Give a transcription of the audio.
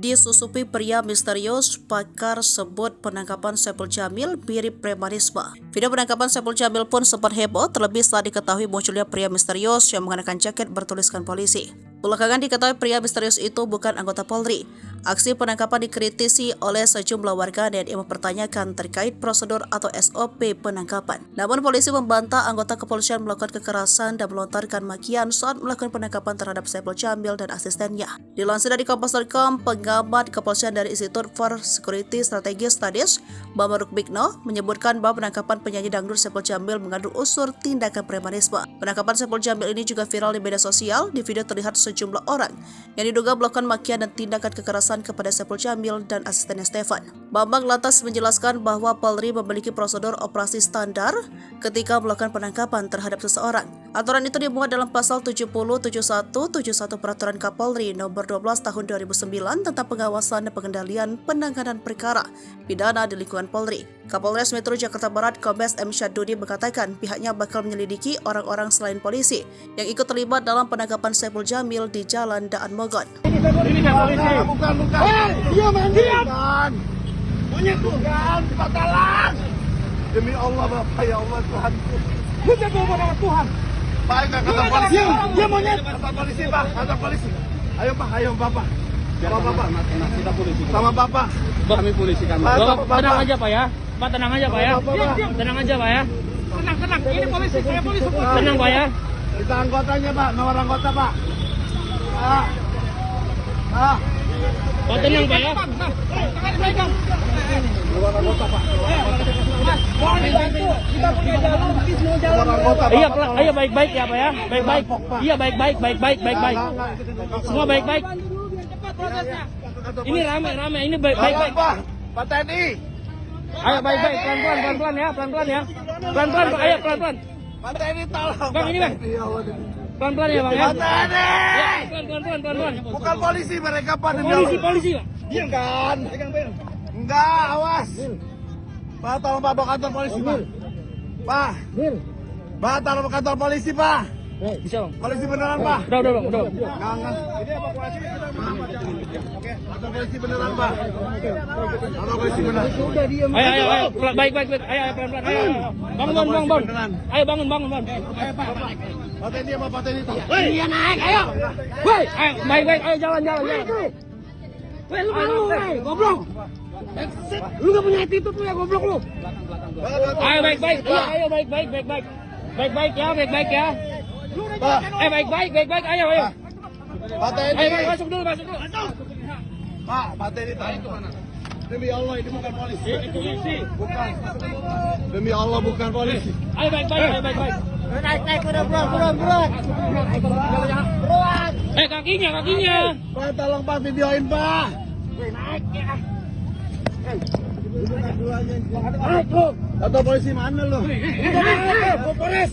Disusupi pria misterius, pakar sebut penangkapan Saipul Jamil mirip premanisme. Video penangkapan Saipul Jamil pun sempat heboh, terlebih saat diketahui munculnya pria misterius yang mengenakan jaket bertuliskan polisi. Belakangan diketahui pria misterius itu bukan anggota Polri. Aksi penangkapan dikritisi oleh sejumlah warganet yang mempertanyakan terkait prosedur atau SOP penangkapan. Namun polisi membantah anggota kepolisian melakukan kekerasan dan melontarkan makian saat melakukan penangkapan terhadap Saipul Jamil dan asistennya. Dilansir dari Kompas.com, pengamat kepolisian dari Institute for Security Strategic Studies, Bambang Rukmikno, menyebutkan bahwa penangkapan penyanyi dangdut Saipul Jamil mengandung unsur tindakan premanisme. Penangkapan Saipul Jamil ini juga viral di media sosial. Di video terlihat sejumlah orang yang diduga melakukan makian dan tindakan kekerasan kepada Saipul Jamil dan asistennya Stefan. Bambang lantas menjelaskan bahwa Polri memiliki prosedur operasi standar ketika melakukan penangkapan terhadap seseorang. Aturan itu dimuat dalam pasal 70, 71, 71 Peraturan Kapolri nomor 12 tahun 2009 tentang pengawasan dan pengendalian penanganan perkara pidana di lingkungan Polri. Kapolres Metro Jakarta Barat Kombes M. Syadudi mengatakan pihaknya bakal menyelidiki orang-orang selain polisi yang ikut terlibat dalam penangkapan Saipul Jamil di Jalan Daan Mogot. Ini polisi. Bukan. Dia diam. Monyet bukan, batalan. Demi Allah Bapak, ya Allah Tuhanku. Kita bawa Tuhan. Baik, kata polisi. Dia monyet. Kata polisi, Pak. Kata polisi. Ayo Pak, ayo Bapak. Sama Bapak. Kita polisi. Sama Bapak. Kami polisi kami. Tenang aja Pak ya. Pak tenang aja Pak ya. Tenang aja Pak ya. Tenang. Ini polisi, saya polisi. Tenang Pak ya. Kita anggotanya Pak, nomor anggota Pak. Pak tenang Pak ya. Nomor anggota Pak. Kita punya jalan, semua jalan. Iya, ayo baik-baik ya Pak ya. Baik-baik. Iya baik-baik. Semua baik-baik. Ini rame, ini baik-baik. Pak TNI. Ayo baik-baik, pelan-pelan ya, pelan-pelan ya. Pelan-pelan Pak, ayo pelan-pelan. Pak TNI tolong. Bang ini Bang. Pelan-pelan ya Bang ya. Pak TNI. Pelan-pelan. Bukan polisi mereka Pak. Polisi Pak. Bukan. Enggak, awas. Pak tolong Pak bawa kantor polisi Pak. Pak. Pak tolong ke kantor polisi Pak. Bisa Bang. Polisi beneran Pak. Udah. Enggak. Ini evakuasi beneran. Oke, kantor polisi beneran Pak. Kantor polisi beneran. Ayo. Baik. Ayo pelan-pelan. Ayo. Bangun. Ayo bangun. Ayo Pak. Pak TNI sama Pak TNI. Iya naik, ayo. Woi, ayo baik-baik, ayo jalan. Woi, lu malu, woi, goblok. Lu gak punya attitude lu ya, goblok lu. Ayo baik-baik. Ayo baik-baik. Baik-baik ya. Pak. Baik-baik, ayo. Pak TNI. Ayo masuk dulu. Pak TNI tahu kemana? Demi Allah ini bukan polisi. Itu polisi. Bukan. Demi Allah bukan polisi. Ayo baik-baik. Naik udah buruan. Kakinya. Pak tolong Pak videoin Pak. Naik ya. Kantor polisi mana lu? Polres.